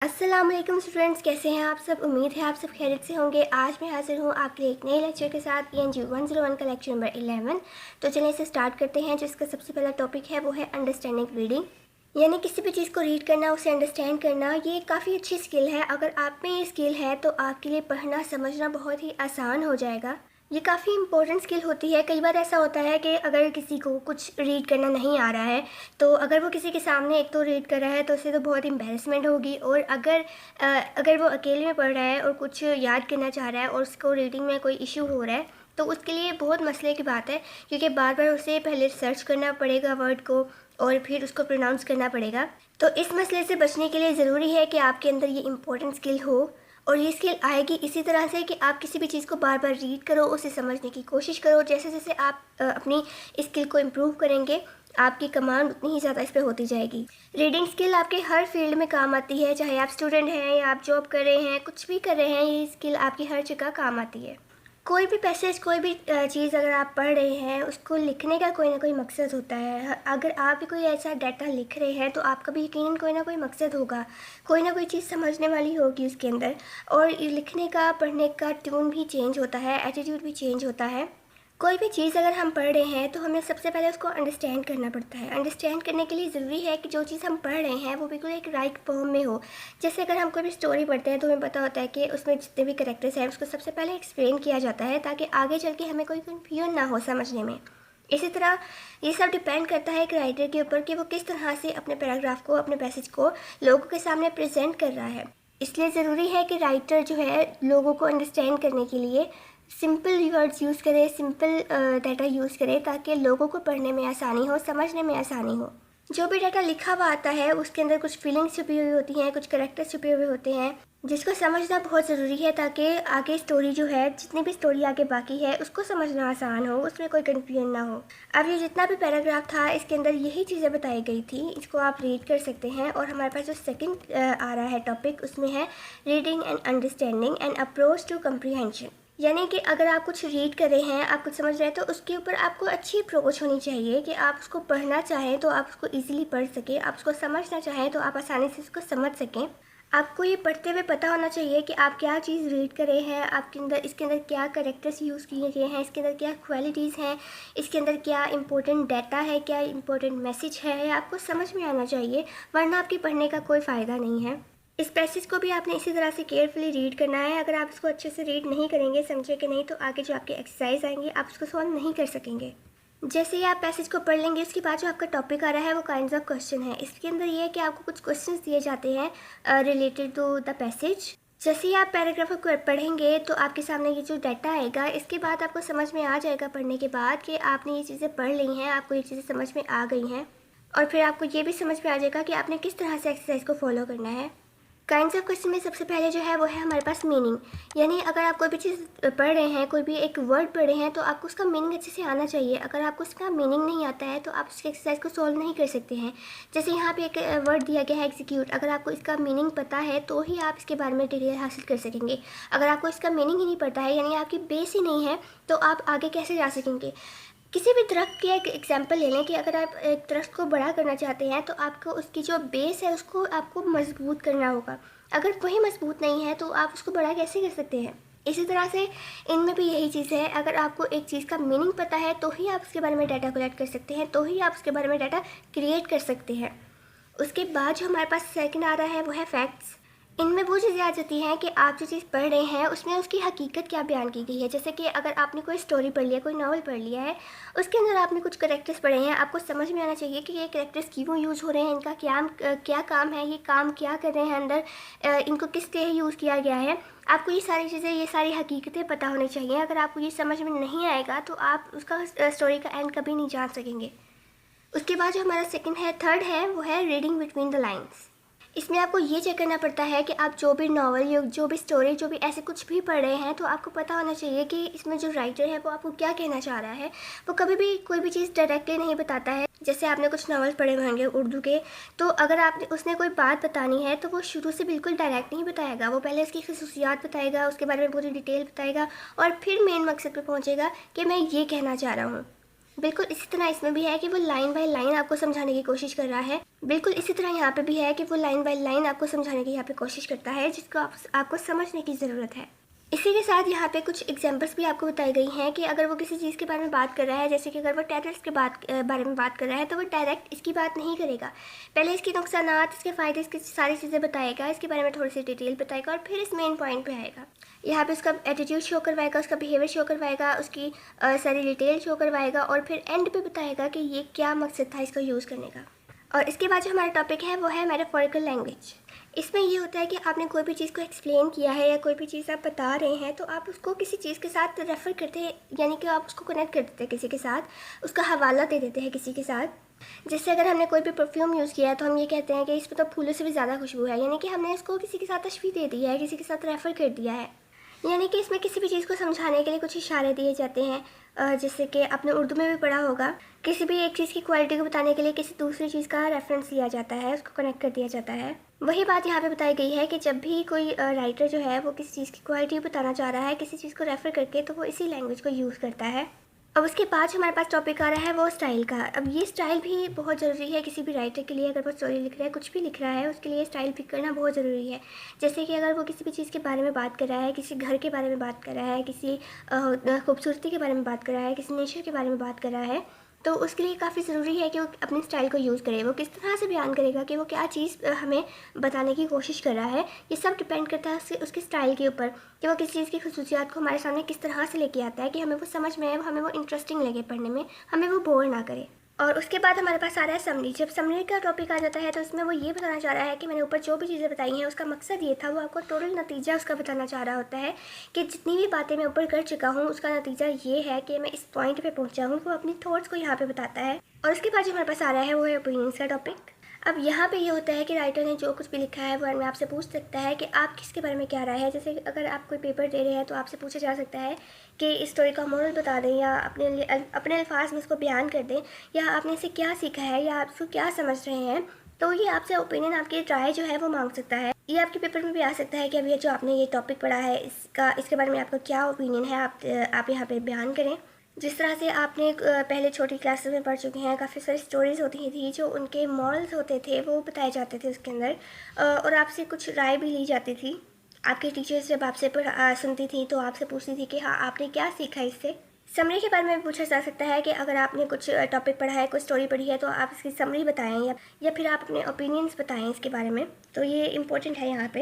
अस्सलामुअलैकुम स्टूडेंट्स, कैसे हैं आप सब। उम्मीद है आप सब खैरियत से होंगे। आज मैं हाजिर हूँ आपके लिए एक नए लेक्चर के साथ ENG 101 का लेक्चर नंबर 11। तो चलिए इसे स्टार्ट करते हैं। जिसका सबसे पहला टॉपिक है वो है अंडरस्टैंडिंग रीडिंग, यानी किसी भी चीज़ को रीड करना, उसे अंडरस्टैंड करना। ये काफ़ी अच्छी स्किल है। अगर आप में ये स्किल है तो आपके लिए पढ़ना समझना बहुत ही आसान हो जाएगा। ये काफ़ी इंपॉर्टेंट स्किल होती है। कई बार ऐसा होता है कि अगर किसी को कुछ रीड करना नहीं आ रहा है तो अगर वो किसी के सामने एक तो रीड कर रहा है तो उसे तो बहुत एम्बेरसमेंट होगी, और अगर वो अकेले में पढ़ रहा है और कुछ याद करना चाह रहा है और उसको रीडिंग में कोई इशू हो रहा है तो उसके लिए बहुत मसले की बात है, क्योंकि बार बार उसे पहले सर्च करना पड़ेगा वर्ड को और फिर उसको प्रोनाउंस करना पड़ेगा। तो इस मसले से बचने के लिए ज़रूरी है कि आपके अंदर ये इंपॉर्टेंट स्किल हो। और ये स्किल आएगी इसी तरह से कि आप किसी भी चीज़ को बार बार रीड करो, उसे समझने की कोशिश करो। जैसे जैसे आप अपनी स्किल को इम्प्रूव करेंगे आपकी कमांड उतनी ही ज़्यादा इस पर होती जाएगी। रीडिंग स्किल आपके हर फील्ड में काम आती है, चाहे आप स्टूडेंट हैं या आप जॉब कर रहे हैं, कुछ भी कर रहे हैं, ये स्किल आपकी हर जगह काम आती है। कोई भी पैसेज, कोई भी चीज़ अगर आप पढ़ रहे हैं उसको लिखने का कोई ना कोई मकसद होता है। अगर आप भी कोई ऐसा डाटा लिख रहे हैं तो आपका भी यकीनन कोई ना कोई मकसद होगा, कोई ना कोई चीज़ समझने वाली होगी उसके अंदर। और ये लिखने का, पढ़ने का ट्यून भी चेंज होता है, एटीट्यूड भी चेंज होता है। कोई भी चीज़ अगर हम पढ़ रहे हैं तो हमें सबसे पहले उसको अंडरस्टैंड करना पड़ता है। अंडरस्टैंड करने के लिए ज़रूरी है कि जो चीज़ हम पढ़ रहे हैं वो बिल्कुल एक राइट फॉर्म में हो। जैसे अगर हम कोई भी स्टोरी पढ़ते हैं तो हमें पता होता है कि उसमें जितने भी कैरेक्टर्स हैं उसको सबसे पहले एक्सप्लेन किया जाता है ताकि आगे चल के हमें कोई कन्फ्यूजन ना हो समझने में। इसी तरह ये सब डिपेंड करता है एक राइटर के ऊपर कि वो किस तरह से अपने पैराग्राफ को, अपने पैसेज को लोगों के सामने प्रेजेंट कर रहा है। इसलिए ज़रूरी है कि राइटर जो है लोगों को अंडरस्टैंड करने के लिए सिंपल वर्ड्स यूज़ करें, सिंपल डाटा यूज़ करें ताकि लोगों को पढ़ने में आसानी हो, समझने में आसानी हो। जो भी डाटा लिखा हुआ आता है उसके अंदर कुछ फीलिंग्स छुपी हुई होती हैं, कुछ कैरेक्टर्स छुपे हुए होते हैं जिसको समझना बहुत ज़रूरी है ताकि आगे स्टोरी जो है, जितनी भी स्टोरी आगे बाकी है, उसको समझना आसान हो, उसमें कोई कन्फ्यूजन ना हो। अब ये जितना भी पैराग्राफ था इसके अंदर यही चीज़ें बताई गई थी, इसको आप रीड कर सकते हैं। और हमारे पास जो सेकंड आ रहा है टॉपिक, उसमें है reading and understanding and approach to comprehension. यानी कि अगर आप कुछ रीड कर रहे हैं, आप कुछ समझ रहे हैं तो उसके ऊपर आपको अच्छी अप्रोच होनी चाहिए कि आप उसको पढ़ना चाहें तो आप उसको इजीली पढ़ सकें, आप उसको समझना चाहें तो आप आसानी से उसको समझ सकें। आपको ये पढ़ते हुए पता होना चाहिए कि आप क्या चीज़ रीड कर रहे हैं, आपके अंदर, इसके अंदर क्या कैरेक्टर्स यूज़ किए गए हैं, इसके अंदर क्या क्वालिटीज़ हैं, इसके अंदर क्या इंपॉर्टेंट डाटा है, क्या इंपॉर्टेंट मैसेज है, आपको समझ में आना चाहिए, वरना आपके पढ़ने का कोई फ़ायदा नहीं है। इस पैसेज को भी आपने इसी तरह से केयरफुली रीड करना है। अगर आप इसको अच्छे से रीड नहीं करेंगे, समझे कि नहीं, तो आगे जो आपके एक्सरसाइज आएंगे आप उसको सॉल्व नहीं कर सकेंगे। जैसे ही आप पैसेज को पढ़ लेंगे उसके बाद जो आपका टॉपिक आ रहा है वो काइंड्स ऑफ क्वेश्चन है। इसके अंदर ये है कि आपको कुछ क्वेश्चंस दिए जाते हैं रिलेटेड टू द पैसेज। जैसे ही आप पैराग्राफ को पढ़ेंगे तो आपके सामने ये जो डाटा आएगा, इसके बाद आपको समझ में आ जाएगा पढ़ने के बाद कि आपने ये चीज़ें पढ़ ली हैं, आपको ये चीज़ें समझ में आ गई हैं, और फिर आपको ये भी समझ में आ जाएगा कि आपने किस तरह से एक्सरसाइज को फॉलो करना है। काइंड्स ऑफ क्वेश्चन में सबसे पहले जो है वो है हमारे पास मीनिंग। यानी अगर आप कोई भी चीज़ पढ़ रहे हैं, कोई भी एक वर्ड पढ़ रहे हैं तो आपको उसका मीनिंग अच्छे से आना चाहिए। अगर आपको उसका मीनिंग नहीं आता है तो आप उसकी एक्सरसाइज को सॉल्व नहीं कर सकते हैं। जैसे यहाँ पे एक वर्ड दिया गया है एग्जीक्यूट, अगर आपको इसका मीनिंग पता है तो ही आप इसके बारे में डिटेल हासिल कर सकेंगे। अगर आपको इसका मीनिंग ही नहीं पता है, यानी आपकी बेस ही नहीं है, तो आप आगे कैसे जा सकेंगे। किसी भी दरख्त की एक एग्जांपल ले लें कि अगर आप एक दरख्त को बड़ा करना चाहते हैं तो आपको उसकी जो बेस है उसको आपको मजबूत करना होगा। अगर वही मजबूत नहीं है तो आप उसको बड़ा कैसे कर सकते हैं। इसी तरह से इनमें भी यही चीज़ है, अगर आपको एक चीज़ का मीनिंग पता है तो ही आप उसके बारे में डाटा कलेक्ट कर सकते हैं, तो ही आप उसके बारे में डाटा क्रिएट कर सकते हैं। उसके बाद जो हमारे पास सेकंड आ रहा है वो है फैक्ट्स। इनमें वो चीज़ें आ जाती हैं कि आप जो चीज़ पढ़ रहे हैं उसमें उसकी हकीकत क्या बयान की गई है। जैसे कि अगर आपने कोई स्टोरी पढ़ लिया, कोई नावल पढ़ लिया है, उसके अंदर आपने कुछ करेक्टर्स पढ़े हैं, आपको समझ में आना चाहिए कि ये करेक्टर्स क्यों यूज़ हो रहे हैं, इनका क्या काम है, ये काम क्या कर रहे हैं अंदर, इनको किस लिए यूज़ किया गया है। आपको ये सारी चीज़ें, ये सारी हकीकतें पता होनी चाहिए। अगर आपको ये समझ में नहीं आएगा तो आप उसका स्टोरी का एंड कभी नहीं जान सकेंगे। उसके बाद जो हमारा सेकंड है, थर्ड है, वो है रीडिंग बिटवीन द लाइन्स। इसमें आपको ये चेक करना पड़ता है कि आप जो भी नावल या जो भी स्टोरी, जो भी ऐसे कुछ भी पढ़ रहे हैं तो आपको पता होना चाहिए कि इसमें जो राइटर है वो आपको क्या कहना चाह रहा है। वो कभी भी कोई भी चीज़ डायरेक्टली नहीं बताता है। जैसे आपने कुछ नावल पढ़े होंगे उर्दू के, तो अगर आपने उसने कोई बात बतानी है तो वो शुरू से बिल्कुल डायरेक्ट नहीं बताएगा। वो पहले उसकी खसूसियात बताएगा, उसके बारे में पूरी डिटेल बताएगा और फिर मेन मकसद पर पहुँचेगा कि मैं ये कहना चाह रहा हूँ। बिल्कुल इसी तरह इसमें भी है कि वो लाइन बाय लाइन आपको समझाने की कोशिश कर रहा है। बिल्कुल इसी तरह यहाँ पे भी है कि वो लाइन बाय लाइन आपको समझाने की यहाँ पे कोशिश करता है, जिसको आपको समझने की ज़रूरत है। इसी के साथ यहाँ पे कुछ एग्जांपल्स भी आपको बताई गई हैं कि अगर वो किसी चीज़ के बारे में बात कर रहा है, जैसे कि अगर वो टैबलेट्स के बारे में बात कर रहा है, तो वो डायरेक्ट इसकी बात नहीं करेगा। पहले इसके नुकसानात, इसके फ़ायदे, इसकी सारी चीज़ें बताएगा, इसके बारे में थोड़ी सी डिटेल बताएगा और फिर इस मेन पॉइंट पे आएगा। यहाँ पे उसका एटीट्यूड शो करवाएगा, उसका बिहेवियर शो करवाएगा, उसकी सारी डिटेल शो करवाएगा और फिर एंड पे बताएगा कि ये क्या मकसद था इसको यूज़ करने का। और इसके बाद जो हमारा टॉपिक है वो है मेटाफोरिकल लैंग्वेज। इसमें ये होता है कि आपने कोई भी चीज़ को एक्सप्लेन किया है या कोई भी चीज़ आप बता रहे हैं, तो आप उसको किसी चीज़ के साथ रेफ़र करते हैं, यानी कि आप उसको कनेक्ट कर देते हैं किसी के साथ, उसका हवाला दे देते हैं किसी के साथ। जैसे अगर हमने कोई भी परफ्यूम यूज़ किया है तो हम ये कहते हैं कि इसमें तो फूलों से भी ज़्यादा खुशबू है, यानी कि हमने इसको किसी के साथ तशबीह दे दी है, किसी के साथ रेफ़र कर दिया है। यानी कि इसमें किसी भी चीज़ को समझाने के लिए कुछ इशारे दिए जाते हैं, जैसे कि आपने उर्दू में भी पढ़ा होगा, किसी भी एक चीज़ की क्वालिटी को बताने के लिए किसी दूसरी चीज़ का रेफरेंस लिया जाता है, उसको कनेक्ट कर दिया जाता है। वही बात यहाँ पे बताई गई है कि जब भी कोई राइटर जो है वो किसी चीज़ की क्वालिटी बताना चाह रहा है किसी चीज़ को रेफ़र करके, तो वो इसी लैंग्वेज को यूज़ करता है। अब उसके बाद जो हमारे पास टॉपिक आ रहा है वो स्टाइल का। अब ये स्टाइल भी बहुत ज़रूरी है किसी भी राइटर के लिए। अगर वो स्टोरी लिख रहा है, कुछ भी लिख रहा है, उसके लिए स्टाइल पिक करना बहुत ज़रूरी है। जैसे कि अगर वो किसी भी चीज़ के बारे में बात कर रहा है, किसी घर के बारे में बात कर रहा है, किसी खूबसूरती के बारे में बात कर रहा है, किसी नेचर के बारे में बात कर रहा है, तो उसके लिए काफ़ी ज़रूरी है कि वो अपने स्टाइल को यूज़ करे। वो किस तरह से बयान करेगा कि वो क्या चीज़ हमें बताने की कोशिश कर रहा है, ये सब डिपेंड करता है उसके स्टाइल के ऊपर कि वो किसी चीज़ की खसूसियात को हमारे सामने किस तरह से लेके आता है कि हमें वो समझ में आए, हमें वो इंटरेस्टिंग लगे पढ़ने में, हमें वो बोर ना करे। और उसके बाद हमारे पास आ रहा है समरी। जब समरी का टॉपिक आ जाता है तो उसमें वो ये बताना चाह रहा है कि मैंने ऊपर जो भी चीज़ें बताई हैं उसका मकसद ये था, वो आपको टोटल नतीजा उसका बताना चाह रहा होता है कि जितनी भी बातें मैं ऊपर कर चुका हूँ उसका नतीजा ये है कि मैं इस पॉइंट पे पहुँचा हूँ। वो अपनी थॉट्स को यहाँ पे बताता है। और उसके बाद जो हमारे पास आ रहा है वो है ओपिनियंस का टॉपिक। अब यहाँ पे ये होता है कि राइटर ने जो कुछ भी लिखा है वो हमें आपसे पूछ सकता है कि आप किसके बारे में क्या राय है। जैसे अगर आप कोई पेपर दे रहे हैं तो आपसे पूछा जा सकता है कि इस स्टोरी का मोरल बता दें, या अपने अल्फाज में इसको बयान कर दें, या आपने इसे क्या सीखा है, या आप इसको क्या समझ रहे हैं। तो ये आपसे ओपिनियन, आपकी राय जो है वो मांग सकता है। ये आपके पेपर में भी आ सकता है कि अभी जो आपने ये टॉपिक पढ़ा है इसके बारे में आपका क्या ओपिनियन है, आप यहाँ पे बयान करें। जिस तरह से आपने पहले छोटी क्लासेस में पढ़ चुके हैं, काफ़ी सारी स्टोरीज़ होती थी जो उनके मॉरल्स होते थे वो बताए जाते थे उसके अंदर, और आपसे कुछ राय भी ली जाती थी। आपके टीचर्स जब आपसे सुनती थी तो आपसे पूछती थी कि हाँ आपने क्या सीखा इससे। समरी के बारे में पूछा जा सकता है कि अगर आपने कुछ टॉपिक पढ़ा है, कोई स्टोरी पढ़ी है, तो आप इसकी समरी बताएं या फिर आप अपने ओपिनियंस बताएं इसके बारे में। तो ये इंपॉर्टेंट है यहाँ पे।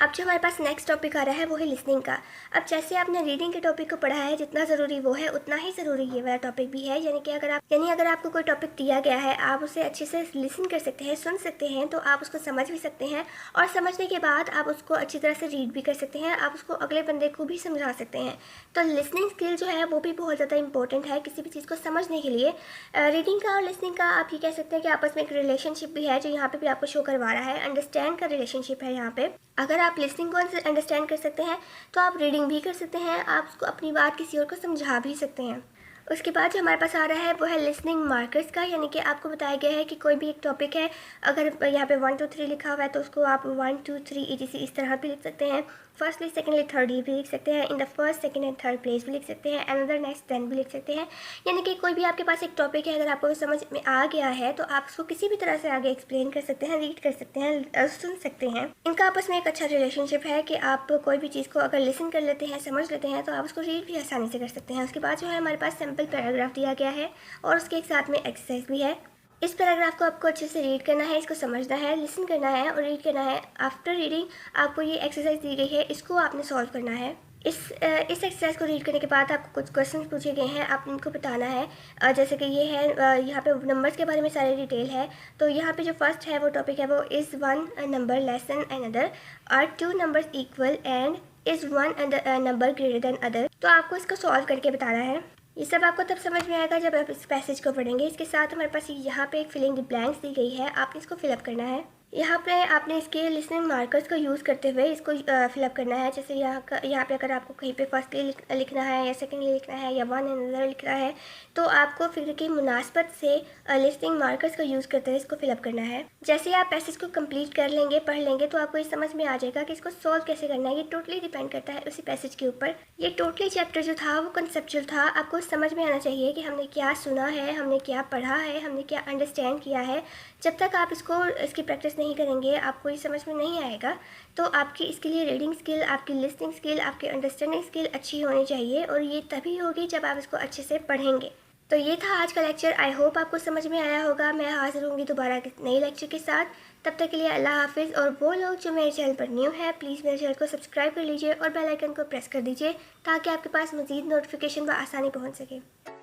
अब जो हमारे पास नेक्स्ट टॉपिक आ रहा है वो है लिसनिंग का। अब जैसे आपने रीडिंग के टॉपिक को पढ़ा है, जितना ज़रूरी वो है उतना ही ज़रूरी ये वाला टॉपिक भी है। यानी कि अगर आपको कोई टॉपिक दिया गया है, आप उसे अच्छे से लिसन कर सकते हैं, सुन सकते हैं, तो आप उसको समझ भी सकते हैं, और समझने के बाद आप उसको अच्छी तरह से रीड भी कर सकते हैं, आप उसको अगले बंदे को भी समझा सकते हैं। तो लिसनिंग स्किल जो है वो भी बहुत ज़्यादा इंपॉर्टेंट है किसी भी चीज़ को समझने के लिए। रीडिंग का और लिसनिंग का आप ये कह सकते हैं कि आपस में एक रिलेशनशिप भी है, जो यहाँ पे भी आपको शो करवा रहा है। अंडरस्टैंड का रिलेशनशिप है यहाँ पे। अगर आप लिसनिंग को अंडरस्टैंड कर सकते हैं तो आप रीडिंग भी कर सकते हैं, आप उसको अपनी बात किसी और को समझा भी सकते हैं। उसके बाद जो हमारे पास आ रहा है वो है लिसनिंग मार्कर्स का। यानी कि आपको बताया गया है कि कोई भी एक टॉपिक है, अगर यहाँ पे 1 2 3 लिखा हुआ है तो उसको आप 1 2 3 etc इस तरह भी लिख सकते हैं। फर्स्टली, सेकेंडली, थर्डली भी लिख सकते हैं। In the first, second and third place भी लिख सकते हैं। अनदर, नेक्स्ट, देन भी लिख सकते हैं। यानी कि कोई भी आपके पास एक टॉपिक है, अगर आपको समझ में आ गया है तो आप उसको किसी भी तरह से आगे एक्सप्लेन कर सकते हैं, रीड कर सकते हैं, सुन सकते हैं। इनका आपस में एक अच्छा रिलेशनशिप है कि आप कोई भी चीज़ को अगर लिसन कर लेते हैं, समझ लेते हैं, तो आप उसको रीड भी आसानी से कर सकते हैं। उसके बाद जो है हमारे पास सिंपल पैराग्राफ दिया गया है और उसके एक साथ में एक्सरसाइज भी है। इस पैराग्राफ को आपको अच्छे से रीड करना है, इसको समझना है, लिसन करना है और रीड करना है। आफ्टर रीडिंग आपको ये एक्सरसाइज दी गई है, इसको आपने सॉल्व करना है। इस एक्सरसाइज को रीड करने के बाद आपको कुछ क्वेश्चन पूछे गए हैं, आप उनको बताना है। जैसे कि ये है, यहाँ पे नंबर्स के बारे में सारी डिटेल है। तो यहाँ पे जो फर्स्ट है वो टॉपिक है वो is one number less than another, are two numbers equal, and is one number greater than other. तो आपको इसको सॉल्व करके बताना है। ये सब आपको तब समझ में आएगा जब आप इस पैसेज को पढ़ेंगे। इसके साथ हमारे पास यहाँ पे एक फिलिंग द ब्लैंक्स दी गई है, आपने इसको फिलअप करना है। यहाँ पे आपने इसके लिसनिंग मार्कर्स का यूज़ करते हुए इसको फिलअप करना है। जैसे यहाँ पे अगर आपको कहीं पे फर्स्टली लिखना है या सेकेंडली लिखना है या वन अनदर लिखना है, तो आपको फिगर की मुनासबत से लिसनिंग मार्कर्स का यूज़ करते हुए इसको फिलअप करना है। जैसे आप पैसेज को कंप्लीट कर लेंगे, पढ़ लेंगे, तो आपको ये समझ में आ जाएगा कि इसको सॉल्व कैसे करना है। ये टोटली डिपेंड करता है उसी पैसेज के ऊपर। ये टोटली चैप्टर जो था वो कंसेप्चुअल था। आपको समझ में आना चाहिए कि हमने क्या सुना है, हमने क्या पढ़ा है, हमने क्या अंडरस्टैंड किया है। जब तक आप इसकी प्रैक्टिस नहीं करेंगे, आपको ये समझ में नहीं आएगा। तो आपकी इसके लिए रीडिंग स्किल, आपकी लिसनिंग स्किल, आपकी अंडरस्टैंडिंग स्किल अच्छी होनी चाहिए, और ये तभी होगी जब आप इसको अच्छे से पढ़ेंगे। तो ये था आज का लेक्चर। आई होप आपको समझ में आया होगा। मैं हाजिर होंगी दोबारा नए लेक्चर के साथ। तब तक के लिए अल्लाह हाफिज़। और वो लोग जो मेरे चैनल पर न्यू है, प्लीज़ मेरे चैनल को सब्सक्राइब कर लीजिए और बेल आइकन को प्रेस कर दीजिए, ताकि आपके पास मज़ीद नोटिफिकेशन आसानी पहुँच सके।